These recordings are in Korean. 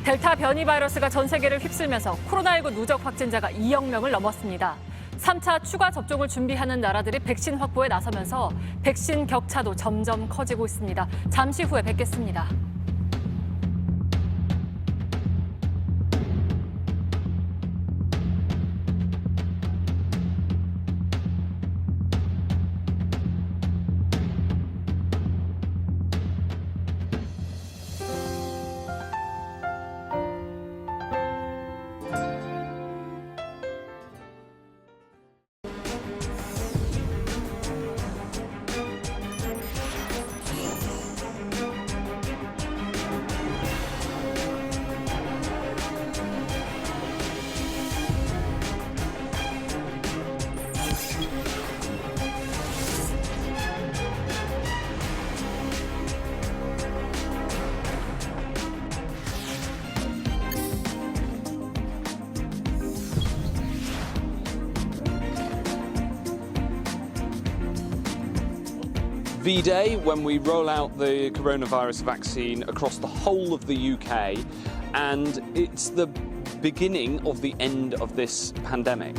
델타 변이 바이러스가 전 세계를 휩쓸면서 코로나19 누적 확진자가 2억 명을 넘었습니다. 3차 추가 접종을 준비하는 나라들이 백신 확보에 나서면서 백신 격차도 점점 커지고 있습니다. 잠시 후에 뵙겠습니다. V-Day, when we roll out the coronavirus vaccine across the whole of the UK, and it's the beginning of the end of this pandemic.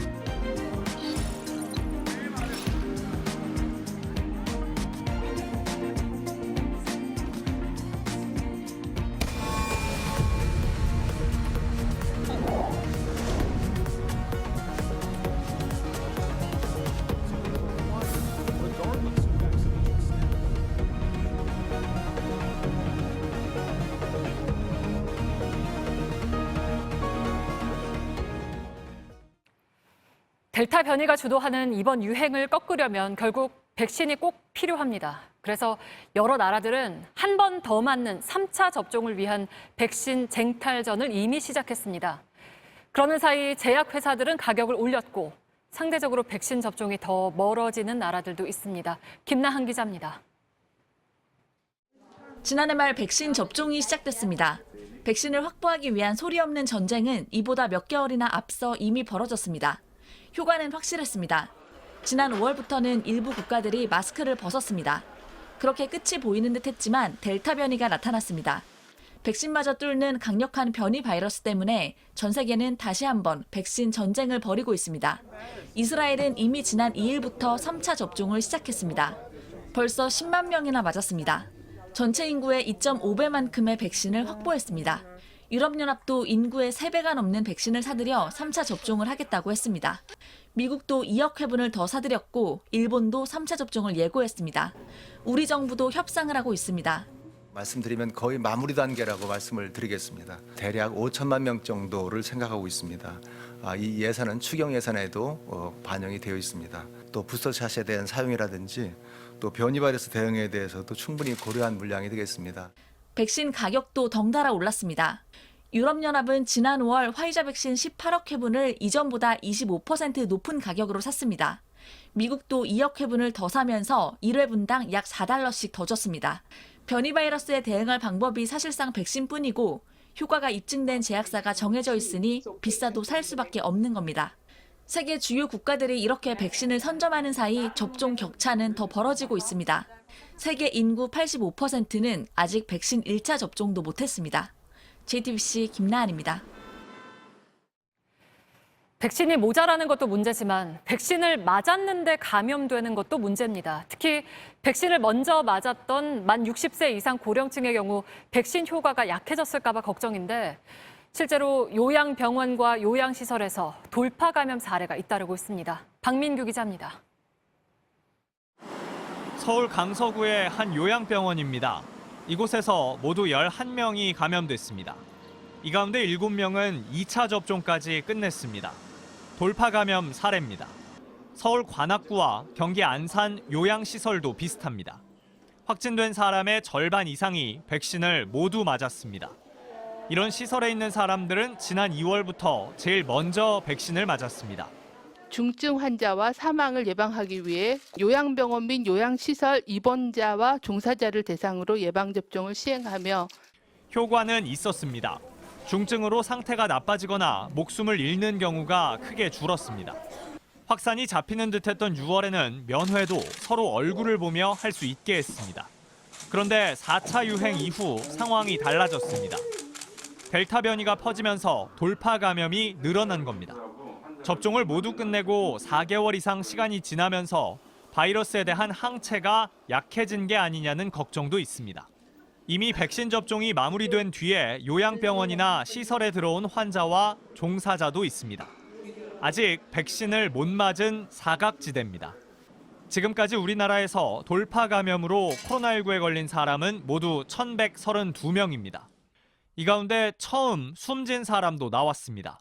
델타 변이가 주도하는 이번 유행을 꺾으려면 결국 백신이 꼭 필요합니다. 그래서 여러 나라들은 한 번 더 맞는 3차 접종을 위한 백신 쟁탈전을 이미 시작했습니다. 그러는 사이 제약회사들은 가격을 올렸고 상대적으로 백신 접종이 더 멀어지는 나라들도 있습니다. 김나한 기자입니다. 지난해 말 백신 접종이 시작됐습니다. 백신을 확보하기 위한 소리 없는 전쟁은 이보다 몇 개월이나 앞서 이미 벌어졌습니다. 효과는 확실했습니다. 지난 5월부터는 일부 국가들이 마스크를 벗었습니다. 그렇게 끝이 보이는 듯 했지만 델타 변이가 나타났습니다. 백신마저 뚫는 강력한 변이 바이러스 때문에 전 세계는 다시 한번 백신 전쟁을 벌이고 있습니다. 이스라엘은 이미 지난 2일부터 3차 접종을 시작했습니다. 벌써 10만 명이나 맞았습니다. 전체 인구의 2.5배만큼의 백신을 확보했습니다. 유럽연합도 인구의 3배가 넘는 백신을 사들여 3차 접종을 하겠다고 했습니다. 미국도 2억 회분을 더 사들였고 일본도 3차 접종을 예고했습니다. 우리 정부도 협상을 하고 있습니다. 말씀드리면 거의 마무리 단계라고 말씀을 드리겠습니다. 대략 5천만 명 정도를 생각하고 있습니다. 이 예산은 추경 예산에도 반영이 되어 있습니다. 또 부스터샷에 대한 사용이라든지 또 변이 바이러스 대응에 대해서도 충분히 고려한 물량이 되겠습니다. 백신 가격도 덩달아 올랐습니다. 유럽연합은 지난 5월 화이자 백신 18억 회분을 이전보다 25% 높은 가격으로 샀습니다. 미국도 2억 회분을 더 사면서 1회분당 약 4달러씩 더 줬습니다. 변이 바이러스에 대응할 방법이 사실상 백신뿐이고 효과가 입증된 제약사가 정해져 있으니 비싸도 살 수밖에 없는 겁니다. 세계 주요 국가들이 이렇게 백신을 선점하는 사이 접종 격차는 더 벌어지고 있습니다. 세계 인구 85%는 아직 백신 1차 접종도 못했습니다. JTBC 김나한입니다. 백신이 모자라는 것도 문제지만 백신을 맞았는데 감염되는 것도 문제입니다. 특히 백신을 먼저 맞았던 만 60세 이상 고령층의 경우 백신 효과가 약해졌을까 봐 걱정인데 실제로 요양병원과 요양시설에서 돌파 감염 사례가 잇따르고 있습니다. 박민규 기자입니다. 서울 강서구의 한 요양병원입니다. 이곳에서 모두 11명이 감염됐습니다. 이 가운데 7명은 2차 접종까지 끝냈습니다. 돌파 감염 사례입니다. 서울 관악구와 경기 안산 요양시설도 비슷합니다. 확진된 사람의 절반 이상이 백신을 모두 맞았습니다. 이런 시설에 있는 사람들은 지난 2월부터 제일 먼저 백신을 맞았습니다. 중증 환자와 사망을 예방하기 위해 요양병원 및 요양시설 입원자와 종사자를 대상으로 예방접종을 시행하며 효과는 있었습니다. 중증으로 상태가 나빠지거나 목숨을 잃는 경우가 크게 줄었습니다. 확산이 잡히는 듯했던 6월에는 면회도 서로 얼굴을 보며 할 수 있게 했습니다. 그런데 4차 유행 이후 상황이 달라졌습니다. 델타 변이가 퍼지면서 돌파 감염이 늘어난 겁니다. 접종을 모두 끝내고 4개월 이상 시간이 지나면서 바이러스에 대한 항체가 약해진 게 아니냐는 걱정도 있습니다. 이미 백신 접종이 마무리된 뒤에 요양병원이나 시설에 들어온 환자와 종사자도 있습니다. 아직 백신을 못 맞은 사각지대입니다. 지금까지 우리나라에서 돌파 감염으로 코로나19에 걸린 사람은 모두 1,132명입니다. 이 가운데 처음 숨진 사람도 나왔습니다.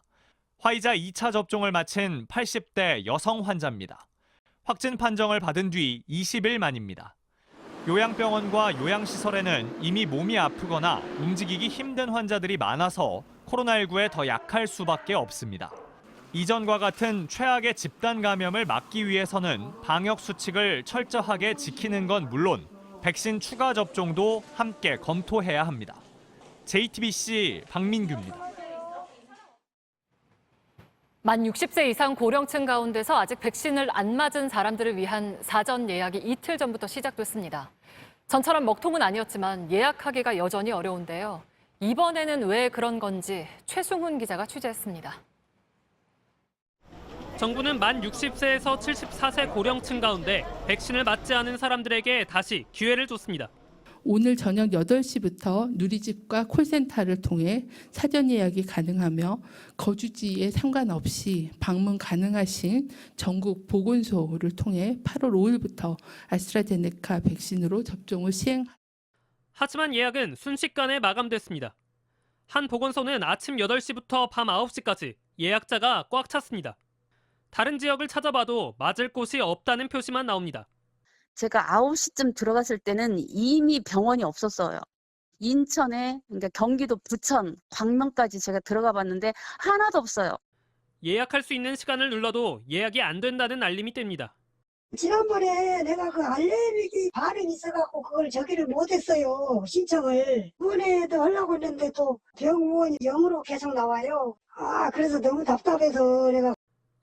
화이자 2차 접종을 마친 80대 여성 환자입니다. 확진 판정을 받은 뒤 20일 만입니다. 요양병원과 요양시설에는 이미 몸이 아프거나 움직이기 힘든 환자들이 많아서 코로나19에 더 약할 수밖에 없습니다. 이전과 같은 최악의 집단 감염을 막기 위해서는 방역 수칙을 철저하게 지키는 건 물론 백신 추가 접종도 함께 검토해야 합니다. JTBC 박민규입니다. 만 60세 이상 고령층 가운데서 아직 백신을 안 맞은 사람들을 위한 사전 예약이 이틀 전부터 시작됐습니다. 전처럼 먹통은 아니었지만 예약하기가 여전히 어려운데요. 이번에는 왜 그런 건지 최승훈 기자가 취재했습니다. 정부는 만 60세에서 74세 고령층 가운데 백신을 맞지 않은 사람들에게 다시 기회를 줬습니다. 오늘 저녁 8시부터 누리집과 콜센터를 통해 사전 예약이 가능하며 거주지에 상관없이 방문 가능하신 전국 보건소를 통해 8월 5일부터 아스트라제네카 백신으로 접종을 하지만 예약은 순식간에 마감됐습니다. 한 보건소는 아침 8시부터 밤 9시까지 예약자가 꽉 찼습니다. 다른 지역을 찾아봐도 맞을 곳이 없다는 표시만 나옵니다. 제가 9시쯤 들어갔을 때는 이미 병원이 없었어요. 인천에, 그러니까 경기도 부천, 광명까지 제가 들어가 봤는데 하나도 없어요. 예약할 수 있는 시간을 눌러도 예약이 안 된다는 알림이 뜹니다. 지난번에 내가 그 알레르기 반응이 있어갖고 그걸 저기를 못했어요. 신청을. 이번에도 하려고 했는데 또 병원이 0으로 계속 나와요. 그래서 너무 답답해서 내가.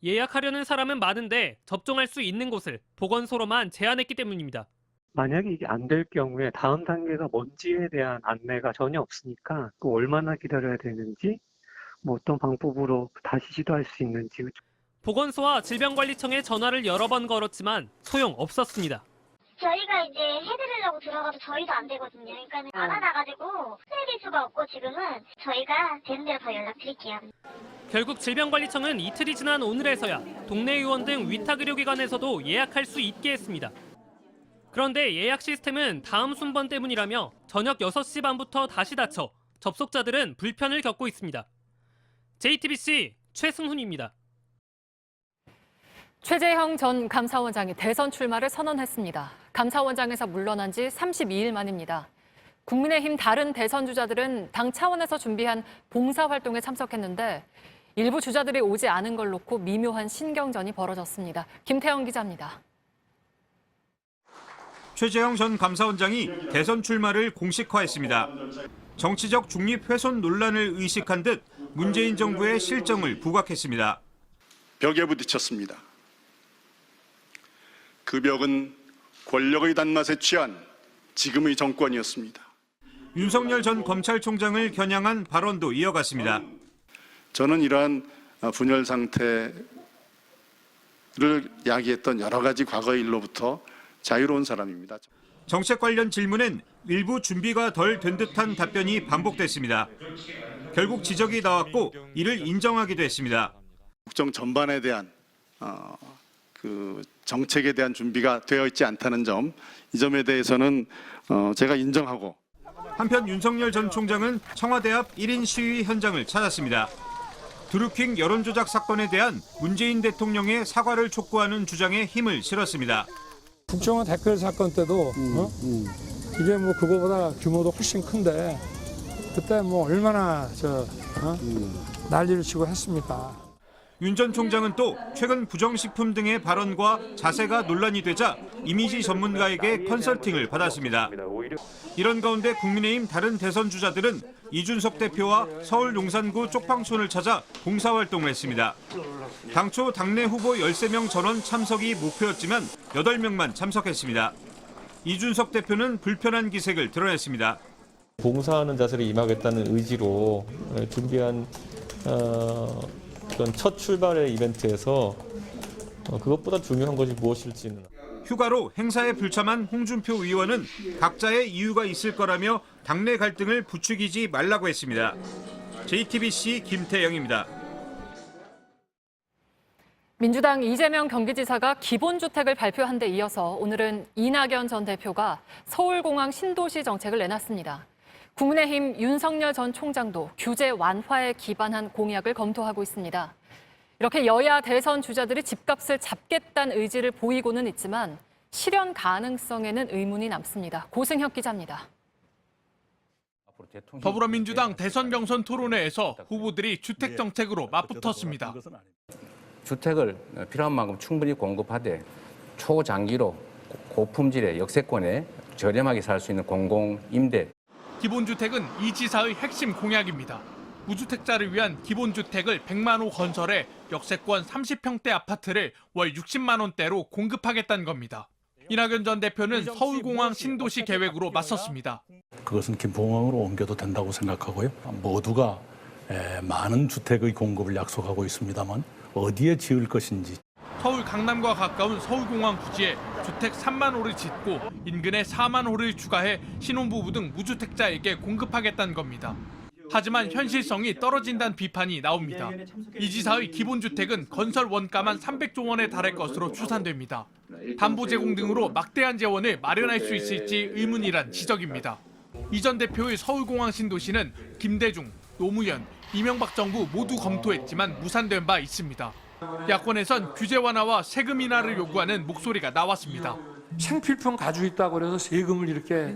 예약하려는 사람은 많은데 접종할 수 있는 곳을 보건소로만 제한했기 때문입니다. 만약에 이게 안 될 경우에 다음 단계가 뭔지에 대한 안내가 전혀 없으니까 또 얼마나 기다려야 되는지, 뭐 어떤 방법으로 다시 시도할 수 있는지. 보건소와 질병관리청에 전화를 여러 번 걸었지만 소용없었습니다. 저희가 이제 해드리려고 들어가도 저희도 안 되거든요. 그러니까 안 와가지고 해드릴 수가 없고 지금은 저희가 되는 대로 더 연락드릴게요. 결국 질병관리청은 이틀이 지난 오늘에서야 동네 의원 등 위탁 의료기관에서도 예약할 수 있게 했습니다. 그런데 예약 시스템은 다음 순번 때문이라며 저녁 6시 반부터 다시 닫혀 접속자들은 불편을 겪고 있습니다. JTBC 최승훈입니다. 최재형 전 감사원장이 대선 출마를 선언했습니다. 감사원장에서 물러난 지 32일 만입니다. 국민의힘 다른 대선 주자들은 당 차원에서 준비한 봉사활동에 참석했는데 일부 주자들이 오지 않은 걸 놓고 미묘한 신경전이 벌어졌습니다. 김태형 기자입니다. 최재형 전 감사원장이 대선 출마를 공식화했습니다. 정치적 중립 훼손 논란을 의식한 듯 문재인 정부의 실정을 부각했습니다. 벽에 부딪혔습니다. 그 벽은 권력의 단맛에 취한 지금의 정권이었습니다. 윤석열 전 검찰총장을 겨냥한 발언도 이어갔습니다. 저는 이러한 분열 상태를 야기했던 여러 가지 과거의 일로부터 자유로운 사람입니다. 정책 관련 질문엔 일부 준비가 덜 된 듯한 답변이 반복됐습니다. 결국 지적이 나왔고 이를 인정하기도 했습니다. 국정 전반에 대한 그 정책에 대한 준비가 되어 있지 않다는 점, 이 점에 대해서는 제가 인정하고. 한편 윤석열 전 총장은 청와대 앞 1인 시위 현장을 찾았습니다. 드루킹 여론조작 사건에 대한 문재인 대통령의 사과를 촉구하는 주장에 힘을 실었습니다. 국정원 댓글 사건 때도 이게 뭐 그거보다 규모도 훨씬 큰데 그때 뭐 얼마나 난리를 치고 했습니까? 윤 전 총장은 또 최근 부정식품 등의 발언과 자세가 논란이 되자 이미지 전문가에게 컨설팅을 받았습니다. 이런 가운데 국민의힘 다른 대선 주자들은 이준석 대표와 서울 용산구 쪽방촌을 찾아 봉사활동을 했습니다. 당초 당내 후보 13명 전원 참석이 목표였지만 8명만 참석했습니다. 이준석 대표는 불편한 기색을 드러냈습니다. 봉사하는 자세를 임하겠다는 의지로 준비한 그런 첫 출발의 이벤트에서 그것보다 중요한 것이 무엇일지는. 휴가로 행사에 불참한 홍준표 의원은 각자의 이유가 있을 거라며 당내 갈등을 부추기지 말라고 했습니다. JTBC 김태영입니다. 민주당 이재명 경기지사가 기본주택을 발표한 데 이어서 오늘은 이낙연 전 대표가 서울공항 신도시 정책을 내놨습니다. 국민의힘 윤석열 전 총장도 규제 완화에 기반한 공약을 검토하고 있습니다. 이렇게 여야 대선 주자들이 집값을 잡겠다는 의지를 보이고는 있지만 실현 가능성에는 의문이 남습니다. 고승혁 기자입니다. 더불어민주당 대선 경선 토론회에서 후보들이 주택 정책으로 맞붙었습니다. 주택을 필요한 만큼 충분히 공급하되 초장기로 고품질의 역세권에 저렴하게 살 수 있는 공공임대. 기본주택은 이 지사의 핵심 공약입니다. 무주택자를 위한 기본주택을 100만 호 건설해 역세권 30평대 아파트를 월 60만 원대로 공급하겠다는 겁니다. 이낙연 전 대표는 서울공항 신도시 계획으로 맞섰습니다. 그것은 김포공항으로 옮겨도 된다고 생각하고요. 모두가 많은 주택의 공급을 약속하고 있습니다만 어디에 지을 것인지. 서울 강남과 가까운 서울공항 부지에 주택 3만 호를 짓고 인근에 4만 호를 추가해 신혼부부 등 무주택자에게 공급하겠다는 겁니다. 하지만 현실성이 떨어진다는 비판이 나옵니다. 이 지사의 기본주택은 건설 원가만 300조 원에 달할 것으로 추산됩니다. 담보 제공 등으로 막대한 재원을 마련할 수 있을지 의문이란 지적입니다. 이 전 대표의 서울공항 신도시는 김대중, 노무현, 이명박 정부 모두 검토했지만 무산된 바 있습니다. 야권에선 규제 완화와 세금 인하를 요구하는 목소리가 나왔습니다. 생필품 가지고 있다고 그래서 세금을 이렇게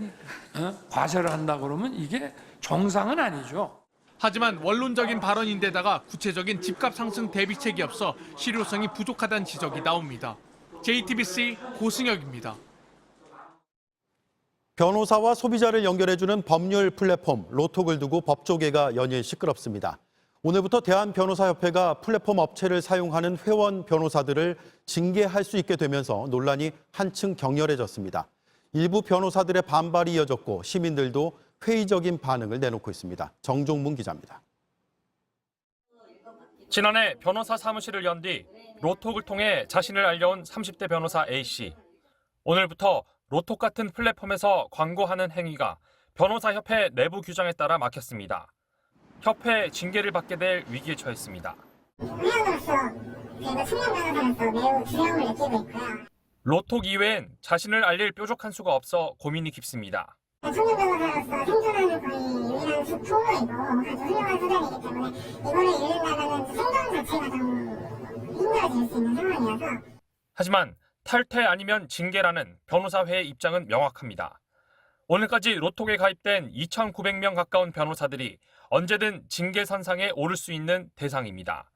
과세를 한다고 그러면 이게 정상은 아니죠. 하지만 원론적인 발언인데다가 구체적인 집값 상승 대비책이 없어 실효성이 부족하다는 지적이 나옵니다. JTBC 고승혁입니다. 변호사와 소비자를 연결해주는 법률 플랫폼 로톡을 두고 법조계가 연일 시끄럽습니다. 오늘부터 대한변호사협회가 플랫폼 업체를 사용하는 회원 변호사들을 징계할 수 있게 되면서 논란이 한층 격렬해졌습니다. 일부 변호사들의 반발이 이어졌고 시민들도 회의적인 반응을 내놓고 있습니다. 정종문 기자입니다. 지난해 변호사 사무실을 연 뒤 로톡을 통해 자신을 알려온 30대 변호사 A씨. 오늘부터 로톡 같은 플랫폼에서 광고하는 행위가 변호사협회 내부 규정에 따라 막혔습니다. 협회 징계를 받게 될 위기에 처했습니다. 회원으로서 저희가 청년 변호사로서 매우 두려움을 느끼고 있고요. 로톡 이외엔 자신을 알릴 뾰족한 수가 없어 고민이 깊습니다. 청년 변호사로서 생존하는 거의 유일한 통로이고 아주 훌륭한 수단이기 때문에 이거를 잃는다면 생존 자체가 좀 힘들어질 수 있는 상황이어서. 하지만 탈퇴 아니면 징계라는 변호사회의 입장은 명확합니다. 오늘까지 로톡에 가입된 2,900명 가까운 변호사들이 언제든 징계 선상에 오를 수 있는 대상입니다.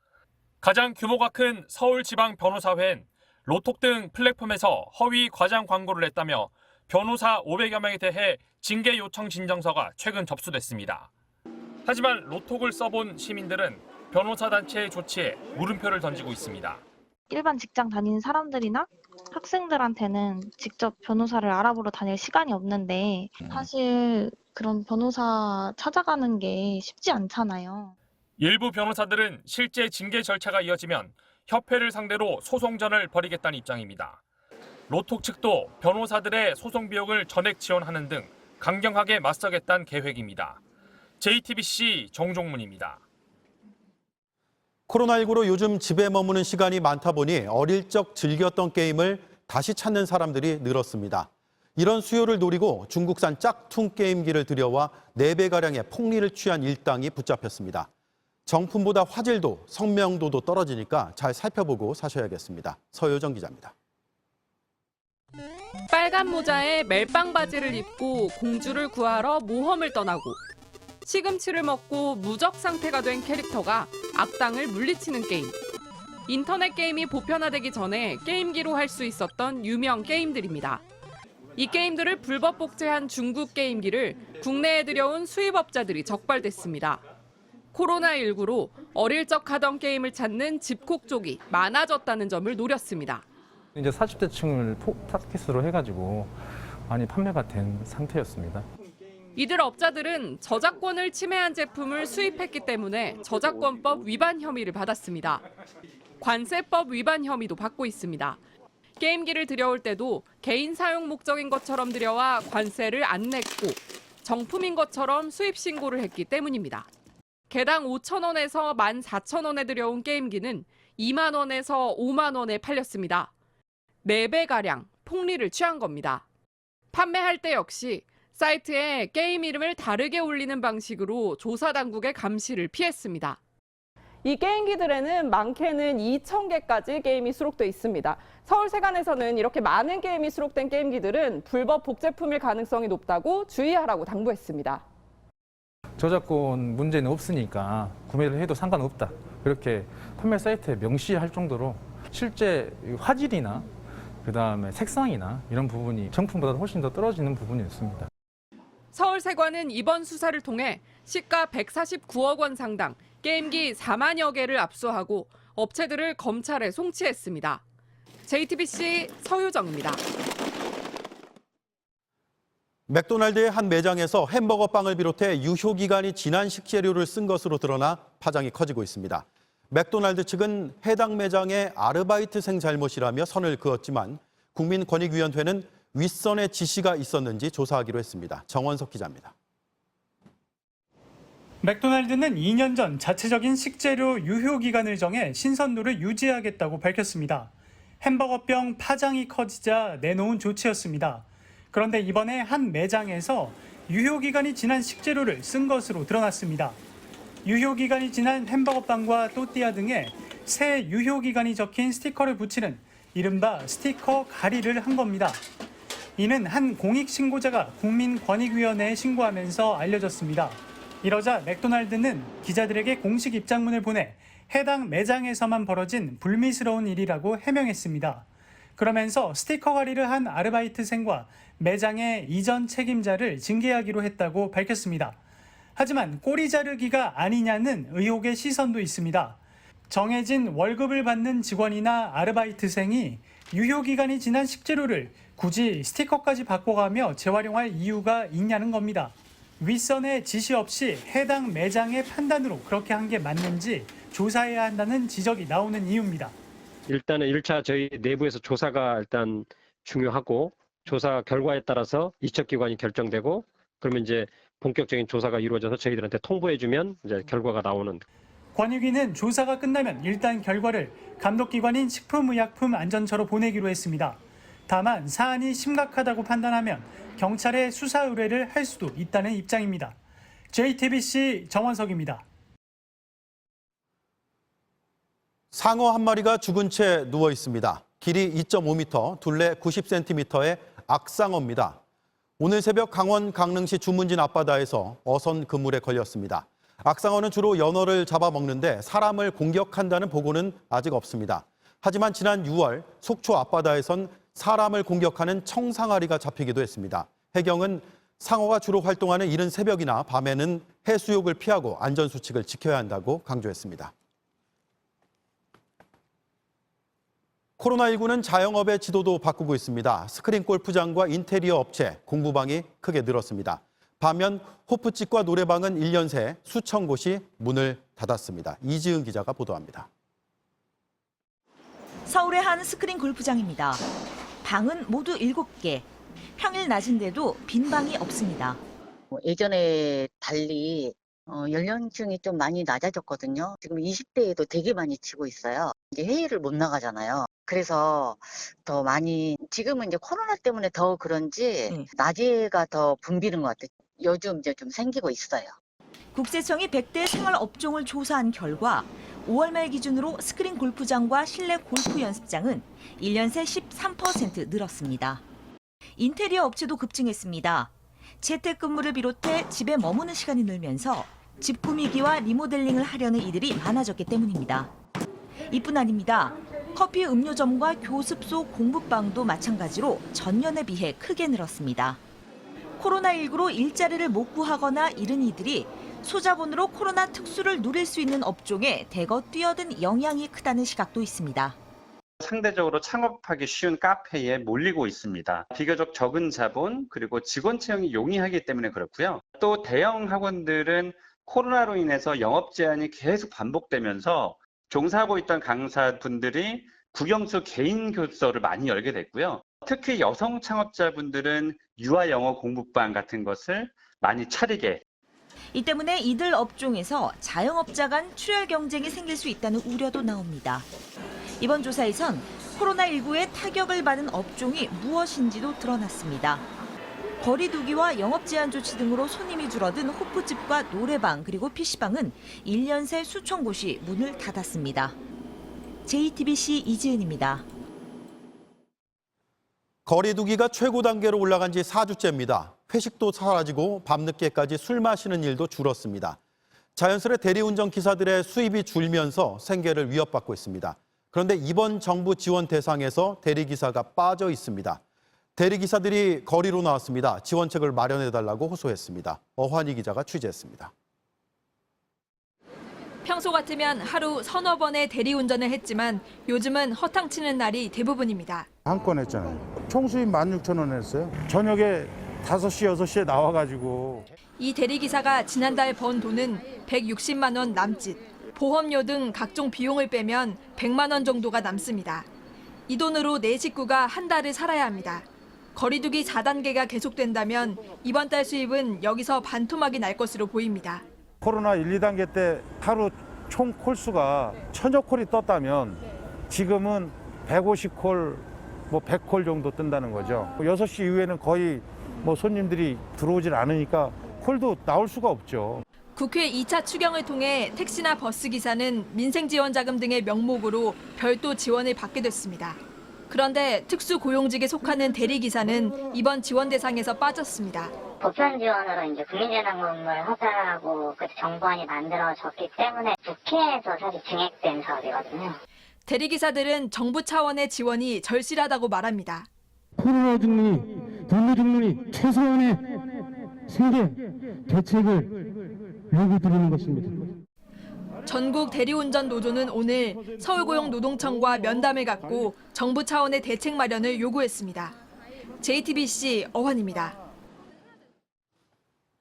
가장 규모가 큰 서울지방변호사회는 로톡 등 플랫폼에서 허위 과장 광고를 냈다며 변호사 500여 명에 대해 징계 요청 진정서가 최근 접수됐습니다. 하지만 로톡을 써본 시민들은 변호사 단체의 조치에 물음표를 던지고 있습니다. 일반 직장 다니는 사람들이나 학생들한테는 직접 변호사를 알아보러 다닐 시간이 없는데 사실 그런 변호사 찾아가는 게 쉽지 않잖아요. 일부 변호사들은 실제 징계 절차가 이어지면 협회를 상대로 소송전을 벌이겠다는 입장입니다. 로톡 측도 변호사들의 소송 비용을 전액 지원하는 등 강경하게 맞서겠다는 계획입니다. JTBC 정종문입니다. 코로나19로 요즘 집에 머무는 시간이 많다 보니 어릴 적 즐겼던 게임을 다시 찾는 사람들이 늘었습니다. 이런 수요를 노리고 중국산 짝퉁 게임기를 들여와 4배가량의 폭리를 취한 일당이 붙잡혔습니다. 정품보다 화질도 선명도도 떨어지니까 잘 살펴보고 사셔야겠습니다. 서효정 기자입니다. 빨간 모자에 멜빵 바지를 입고 공주를 구하러 모험을 떠나고 시금치를 먹고 무적 상태가 된 캐릭터가 악당을 물리치는 게임. 인터넷 게임이 보편화되기 전에 게임기로 할 수 있었던 유명 게임들입니다. 이 게임들을 불법 복제한 중국 게임기를 국내에 들여온 수입업자들이 적발됐습니다. 코로나19로 어릴 적 하던 게임을 찾는 집콕 쪽이 많아졌다는 점을 노렸습니다. 이제 40대층을 타깃으로 해가지고 많이 판매가 된 상태였습니다. 이들 업자들은 저작권을 침해한 제품을 수입했기 때문에 저작권법 위반 혐의를 받았습니다. 관세법 위반 혐의도 받고 있습니다. 게임기를 들여올 때도 개인 사용 목적인 것처럼 들여와 관세를 안 냈고 정품인 것처럼 수입 신고를 했기 때문입니다. 개당 5,000원에서 14,000원에 들여온 게임기는 2만 원에서 5만 원에 팔렸습니다. 4배가량 폭리를 취한 겁니다. 판매할 때 역시 사이트에 게임 이름을 다르게 올리는 방식으로 조사 당국의 감시를 피했습니다. 이 게임기들에는 많게는 2,000개까지 게임이 수록돼 있습니다. 서울세관에서는 이렇게 많은 게임이 수록된 게임기들은 불법 복제품일 가능성이 높다고 주의하라고 당부했습니다. 저작권 문제는 없으니까 구매를 해도 상관없다. 그렇게 판매 사이트에 명시할 정도로 실제 화질이나 그다음에 색상이나 이런 부분이 정품보다 훨씬 더 떨어지는 부분이 있습니다. 서울세관은 이번 수사를 통해 시가 149억 원 상당 게임기 4만여 개를 압수하고 업체들을 검찰에 송치했습니다. JTBC 서유정입니다. 맥도날드의 한 매장에서 햄버거 빵을 비롯해 유효기간이 지난 식재료를 쓴 것으로 드러나 파장이 커지고 있습니다. 맥도날드 측은 해당 매장의 아르바이트생 잘못이라며 선을 그었지만 국민권익위원회는 윗선의 지시가 있었는지 조사하기로 했습니다. 정원석 기자입니다. 맥도날드는 2년 전 자체적인 식재료 유효기간을 정해 신선도를 유지하겠다고 밝혔습니다. 햄버거병 파장이 커지자 내놓은 조치였습니다. 그런데 이번에 한 매장에서 유효기간이 지난 식재료를 쓴 것으로 드러났습니다. 유효기간이 지난 햄버거빵과 또띠아 등에 새 유효기간이 적힌 스티커를 붙이는 이른바 스티커 가리를 한 겁니다. 이는 한 공익신고자가 국민권익위원회에 신고하면서 알려졌습니다. 이러자 맥도날드는 기자들에게 공식 입장문을 보내 해당 매장에서만 벌어진 불미스러운 일이라고 해명했습니다. 그러면서 스티커 가리를 한 아르바이트생과 매장의 이전 책임자를 징계하기로 했다고 밝혔습니다. 하지만 꼬리 자르기가 아니냐는 의혹의 시선도 있습니다. 정해진 월급을 받는 직원이나 아르바이트생이 유효기간이 지난 식재료를 굳이 스티커까지 바꿔가며 재활용할 이유가 있냐는 겁니다. 윗선의 지시 없이 해당 매장의 판단으로 그렇게 한 게 맞는지 조사해야 한다는 지적이 나오는 이유입니다. 일단은 1차 저희 내부에서 조사가 일단 중요하고 조사 결과에 따라서 이첩기관이 결정되고 그러면 이제 본격적인 조사가 이루어져서 저희들한테 통보해주면 이제 결과가 나오는. 권익위는 조사가 끝나면 일단 결과를 감독기관인 식품의약품안전처로 보내기로 했습니다. 다만 사안이 심각하다고 판단하면 경찰에 수사 의뢰를 할 수도 있다는 입장입니다. JTBC 정원석입니다. 상어 한 마리가 죽은 채 누워 있습니다. 길이 2.5m, 둘레 90cm의 악상어입니다. 오늘 새벽 강원 강릉시 주문진 앞바다에서 어선 그물에 걸렸습니다. 악상어는 주로 연어를 잡아먹는데 사람을 공격한다는 보고는 아직 없습니다. 하지만 지난 6월 속초 앞바다에선 사람을 공격하는 청상아리가 잡히기도 했습니다. 해경은 상어가 주로 활동하는 이른 새벽이나 밤에는 해수욕을 피하고 안전수칙을 지켜야 한다고 강조했습니다. 코로나19는 자영업의 지도도 바꾸고 있습니다. 스크린 골프장과 인테리어 업체, 공부방이 크게 늘었습니다. 반면 호프집과 노래방은 1년 새 수천 곳이 문을 닫았습니다. 이지은 기자가 보도합니다. 서울의 한 스크린 골프장입니다. 방은 모두 7개. 평일 낮인데도 빈 방이 없습니다. 예전에 달리 연령층이 좀 많이 낮아졌거든요. 지금 20대에도 되게 많이 치고 있어요. 이제 회의를 못 나가잖아요. 그래서 더 많이 지금은 이제 코로나 때문에 더 그런지 낮에가 더 붐비는 것 같아요. 요즘 이제 좀 생기고 있어요. 국세청이 100대 생활 업종을 조사한 결과 5월 말 기준으로 스크린 골프장과 실내 골프 연습장은 1년 새 13% 늘었습니다. 인테리어 업체도 급증했습니다. 재택근무를 비롯해 집에 머무는 시간이 늘면서 집 꾸미기와 리모델링을 하려는 이들이 많아졌기 때문입니다. 이뿐 아닙니다. 커피 음료점과 교습소 공부방도 마찬가지로 전년에 비해 크게 늘었습니다. 코로나19로 일자리를 못 구하거나 잃은 이들이 소자본으로 코로나 특수를 누릴 수 있는 업종에 대거 뛰어든 영향이 크다는 시각도 있습니다. 상대적으로 창업하기 쉬운 카페에 몰리고 있습니다. 비교적 적은 자본 그리고 직원 채용이 용이하기 때문에 그렇고요. 또 대형 학원들은 코로나로 인해서 영업 제한이 계속 반복되면서 종사하고 있던 강사분들이 국영수 개인 교습소를 많이 열게 됐고요. 특히 여성 창업자분들은 유아 영어 공부방 같은 것을 많이 차리게. 이 때문에 이들 업종에서 자영업자 간 출혈 경쟁이 생길 수 있다는 우려도 나옵니다. 이번 조사에선 코로나19의 타격을 받은 업종이 무엇인지도 드러났습니다. 거리 두기와 영업 제한 조치 등으로 손님이 줄어든 호프집과 노래방 그리고 PC방은 1년 새 수천 곳이 문을 닫았습니다. JTBC 이지은입니다. 거리 두기가 최고 단계로 올라간 지 4주째입니다. 회식도 사라지고 밤늦게까지 술 마시는 일도 줄었습니다. 자연스레 대리운전 기사들의 수입이 줄면서 생계를 위협받고 있습니다. 그런데 이번 정부 지원 대상에서 대리기사가 빠져 있습니다. 대리기사들이 거리로 나왔습니다. 지원책을 마련해달라고 호소했습니다. 어환희 기자가 취재했습니다. 평소 같으면 하루 서너 번의 대리운전을 했지만 요즘은 허탕치는 날이 대부분입니다. 한 건 했잖아요. 총 수입 16,000원 했어요. 저녁에 5시, 6시에 나와가지고. 이 대리기사가 지난달 번 돈은 160만 원 남짓. 보험료 등 각종 비용을 빼면 100만 원 정도가 남습니다. 이 돈으로 네 식구가 한 달을 살아야 합니다. 거리두기 4단계가 계속된다면 이번 달 수입은 여기서 반토막이 날 것으로 보입니다. 코로나 1, 2단계 때 하루 총 콜수가 1000여 콜이 떴다면 지금은 150콜, 100콜 정도 뜬다는 거죠. 6시 이후에는 거의 손님들이 들어오질 않으니까 콜도 나올 수가 없죠. 국회 2차 추경을 통해 택시나 버스 기사는 민생지원자금 등의 명목으로 별도 지원을 받게 됐습니다. 그런데 특수고용직에 속하는 대리기사는 이번 지원 대상에서 빠졌습니다. 보편 지원으로 이제 국민재난금을 하자고 그 정부안이 만들어졌기 때문에 국회에서 사실 증액된 사업이거든요. 대리기사들은 정부 차원의 지원이 절실하다고 말합니다. 코로나 중문이, 근무 중문이 최소한의 생계 대책을 요구드리는 것입니다. 전국 대리운전 노조는 오늘 서울고용노동청과 면담을 갖고 정부 차원의 대책 마련을 요구했습니다. JTBC 어환입니다.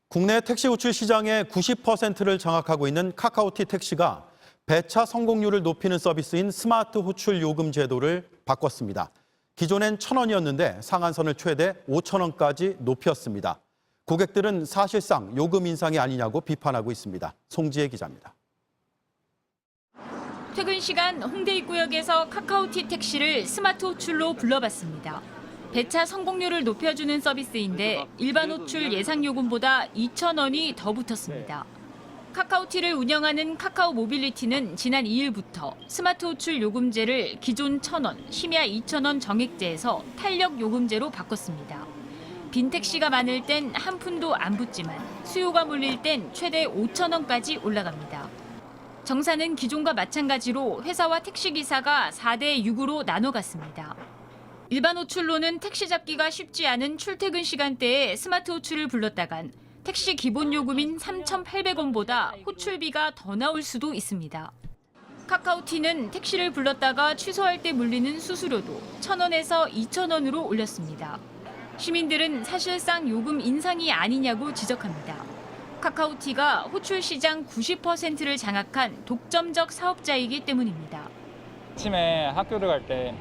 국내 택시 호출 시장의 90%를 장악하고 있는 카카오티 택시가 배차 성공률을 높이는 서비스인 스마트 호출 요금 제도를 바꿨습니다. 기존엔 1,000원이었는데 상한선을 최대 5,000원까지 높였습니다. 고객들은 사실상 요금 인상이 아니냐고 비판하고 있습니다. 송지혜 기자입니다. 퇴근 시간 홍대 입구역에서 카카오티 택시를 스마트 호출로 불러봤습니다. 배차 성공률을 높여주는 서비스인데 일반 호출 예상 요금보다 2,000원이 더 붙었습니다. 카카오티를 운영하는 카카오 모빌리티는 지난 2일부터 스마트 호출 요금제를 기존 1,000원, 심야 2,000원 정액제에서 탄력 요금제로 바꿨습니다. 빈 택시가 많을 땐 한 푼도 안 붙지만 수요가 몰릴 땐 최대 5,000원까지 올라갑니다. 정사는 기존과 마찬가지로 회사와 택시기사가 4대 6으로 나눠 갔습니다. 일반 호출로는 택시 잡기가 쉽지 않은 출퇴근 시간대에 스마트 호출을 불렀다간 택시 기본 요금인 3,800원보다 호출비가 더 나올 수도 있습니다. 카카오티는 택시를 불렀다가 취소할 때 물리는 수수료도 1,000원에서 2,000원으로 올렸습니다. 시민들은 사실상 요금 인상이 아니냐고 지적합니다. 카카오티가 호출 시장 90%를 장악한 독점적 사업자이기 때문입니다. 아침에 학교를 갈 때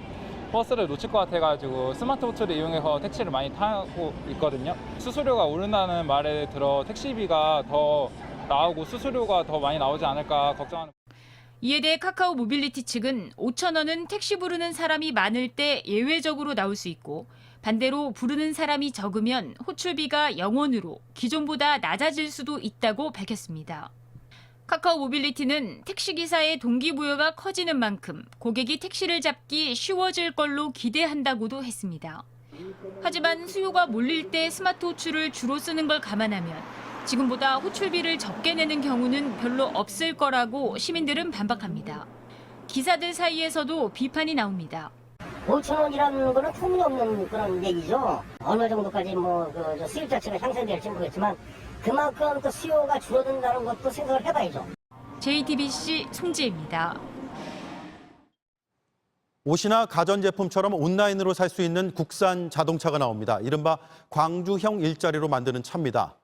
버스를 놓칠 것 같아가지고 스마트 호출을 이용해서 택시를 많이 타고 있거든요. 수수료가 오른다는 말에 들어 택시비가 더 나오고 수수료가 더 많이 나오지 않을까 걱정하는. 이에 대해 카카오 모빌리티 측은 5,000원은 택시 부르는 사람이 많을 때 예외적으로 나올 수 있고 반대로 부르는 사람이 적으면 호출비가 0원으로 기존보다 낮아질 수도 있다고 밝혔습니다. 카카오 모빌리티는 택시기사의 동기부여가 커지는 만큼 고객이 택시를 잡기 쉬워질 걸로 기대한다고도 했습니다. 하지만 수요가 몰릴 때 스마트 호출을 주로 쓰는 걸 감안하면 지금보다 호출비를 적게 내는 경우는 별로 없을 거라고 시민들은 반박합니다. 기사들 사이에서도 비판이 나옵니다. 5,000원이라는 거는 터무니없는 그런 얘기죠. 어느 정도까지 수입 자체가 향상될지 모르겠지만 그만큼 또 수요가 줄어든다는 것도 생각을 해봐야죠. JTBC 송지혜입니다. 옷이나 가전제품처럼 온라인으로 살 수 있는 국산 자동차가 나옵니다. 이른바 광주형 일자리로 만드는 차입니다.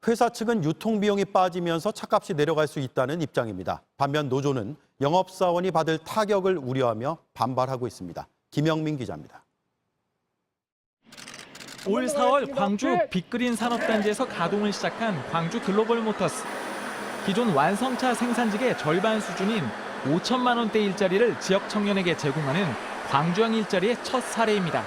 회사 측은 유통비용이 빠지면서 차값이 내려갈 수 있다는 입장입니다. 반면 노조는 영업사원이 받을 타격을 우려하며 반발하고 있습니다. 김영민 기자입니다. 올 4월 광주 빅그린 산업단지에서 가동을 시작한 광주 글로벌 모터스. 기존 완성차 생산직의 절반 수준인 5천만 원대 일자리를 지역 청년에게 제공하는 광주형 일자리의 첫 사례입니다.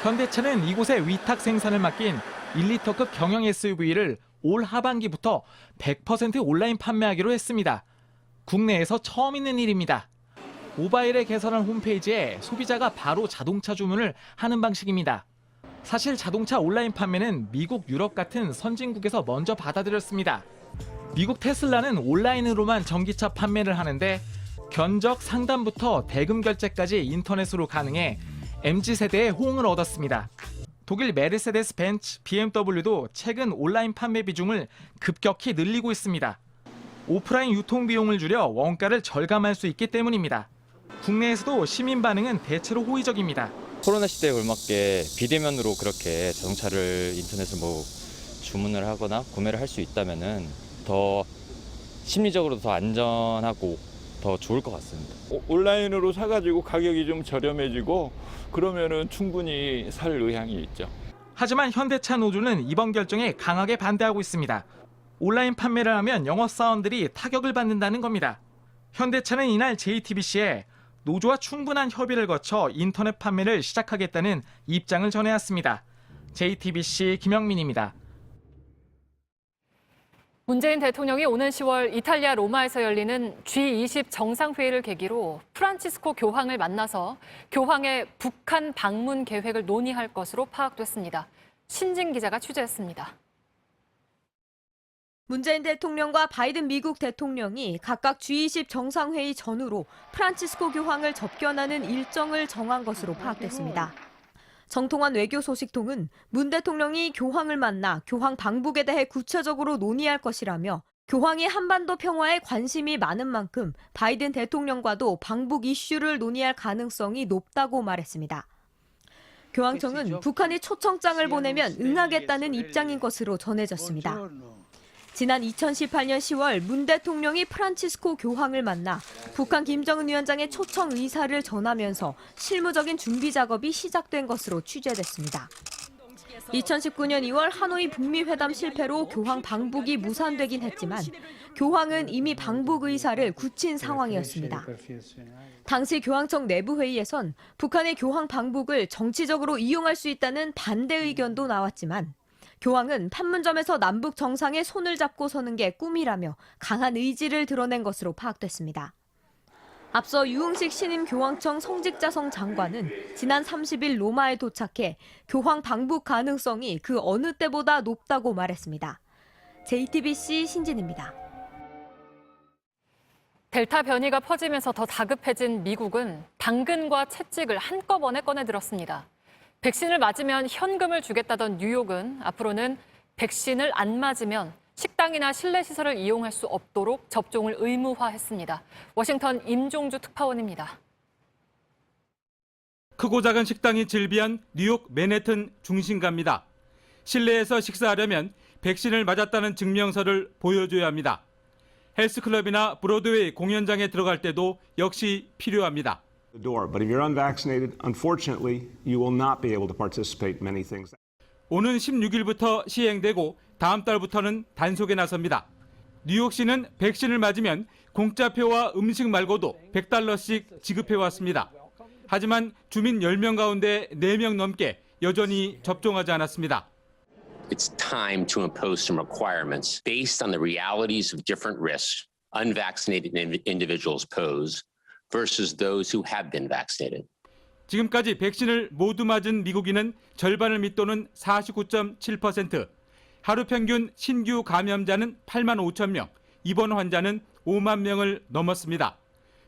현대차는 이곳에 위탁 생산을 맡긴 1리터급 경영 SUV를 올 하반기부터 100% 온라인 판매하기로 했습니다. 국내에서 처음 있는 일입니다. 모바일에 개설한 홈페이지에 소비자가 바로 자동차 주문을 하는 방식입니다. 사실 자동차 온라인 판매는 미국, 유럽 같은 선진국에서 먼저 받아들였습니다. 미국 테슬라는 온라인으로만 전기차 판매를 하는데 견적 상담부터 대금 결제까지 인터넷으로 가능해 MZ세대의 호응을 얻었습니다. 독일 메르세데스 벤츠, BMW도 최근 온라인 판매 비중을 급격히 늘리고 있습니다. 오프라인 유통 비용을 줄여 원가를 절감할 수 있기 때문입니다. 국내에서도 시민 반응은 대체로 호의적입니다. 코로나 시대에 걸맞게 비대면으로 그렇게 자동차를 인터넷으로 주문을 하거나 구매를 할 수 있다면은 더 심리적으로도 더 안전하고 더 좋을 것 같습니다. 온라인으로 사가지고 가격이 좀 저렴해지고 그러면은 충분히 살 의향이 있죠. 하지만 현대차 노조는 이번 결정에 강하게 반대하고 있습니다. 온라인 판매를 하면 영업사원들이 타격을 받는다는 겁니다. 현대차는 이날 JTBC에 노조와 충분한 협의를 거쳐 인터넷 판매를 시작하겠다는 입장을 전해왔습니다. JTBC 김영민입니다. 문재인 대통령이 오는 10월 이탈리아 로마에서 열리는 G20 정상회의를 계기로 프란치스코 교황을 만나서 교황의 북한 방문 계획을 논의할 것으로 파악됐습니다. 신진 기자가 취재했습니다. 문재인 대통령과 바이든 미국 대통령이 각각 G20 정상회의 전후로 프란치스코 교황을 접견하는 일정을 정한 것으로 파악됐습니다. 정통한 외교 소식통은 문 대통령이 교황을 만나 교황 방북에 대해 구체적으로 논의할 것이라며 교황이 한반도 평화에 관심이 많은 만큼 바이든 대통령과도 방북 이슈를 논의할 가능성이 높다고 말했습니다. 교황청은 북한이 초청장을 보내면 응하겠다는 입장인 것으로 전해졌습니다. 지난 2018년 10월 문 대통령이 프란치스코 교황을 만나 북한 김정은 위원장의 초청 의사를 전하면서 실무적인 준비 작업이 시작된 것으로 취재됐습니다. 2019년 2월 하노이 북미 회담 실패로 교황 방북이 무산되긴 했지만 교황은 이미 방북 의사를 굳힌 상황이었습니다. 당시 교황청 내부회의에선 북한의 교황 방북을 정치적으로 이용할 수 있다는 반대 의견도 나왔지만 교황은 판문점에서 남북 정상의 손을 잡고 서는 게 꿈이라며 강한 의지를 드러낸 것으로 파악됐습니다. 앞서 유흥식 신임 교황청 성직자성 장관은 지난 30일 로마에 도착해 교황 방북 가능성이 그 어느 때보다 높다고 말했습니다. JTBC 신진입니다. 델타 변이가 퍼지면서 더 다급해진 미국은 당근과 채찍을 한꺼번에 꺼내들었습니다. 백신을 맞으면 현금을 주겠다던 뉴욕은 앞으로는 백신을 안 맞으면 식당이나 실내시설을 이용할 수 없도록 접종을 의무화했습니다. 워싱턴 임종주 특파원입니다. 크고 작은 식당이 즐비한 뉴욕 맨해튼 중심가입니다. 실내에서 식사하려면 백신을 맞았다는 증명서를 보여줘야 합니다. 헬스클럽이나 브로드웨이 공연장에 들어갈 때도 역시 필요합니다. The door, but if you're unvaccinated, unfortunately, you will not be able to participate in many things. 오는 16일부터 시행되고 다음 달부터는 단속에 나섭니다. 뉴욕시는 백신을 맞으면 공짜표와 음식 말고도 $100씩 지급해 왔습니다. 하지만 주민 10명 가운데 4명 넘게 여전히 접종하지 않았습니다. It's time to impose some requirements based on the realities of different risks unvaccinated individuals pose versus those who have been vaccinated. 지금까지 백신을 모두 맞은 미국인은 절반을 밑도는 49.7%, 하루 평균 신규 감염자는 8만 5천 명, 입원 환자는 5만 명을 넘었습니다.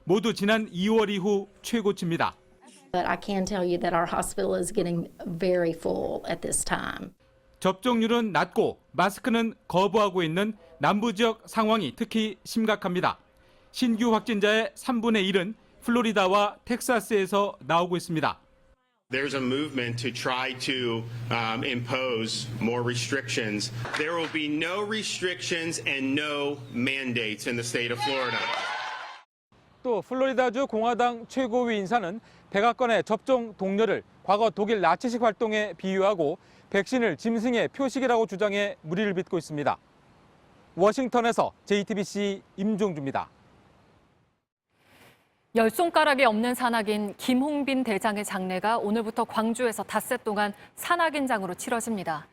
모두 지난 2월 이후 최고치입니다. But I can tell you that our hospital is getting very full at this time. 접종률은 낮고 마스크는 거부하고 있는 남부 지역 상황이 특히 심각합니다. 신규 확진자의 3분의 1은 플로리다와 텍사스에서 나오고 있습니다. There's a movement to try to impose more restrictions. There will be no restrictions and no mandates in the state of Florida. 또 플로리다주 공화당 최고위 인사는 백악관의 접종 동료를 과거 독일 나치식 활동에 비유하고 백신을 짐승의 표식이라고 주장해 물의를 빚고 있습니다. 워싱턴에서 JTBC 임종주입니다. 열 손가락이 없는 산악인 김홍빈 대장의 장례가 오늘부터 광주에서 닷새 동안 산악인장으로 치러집니다.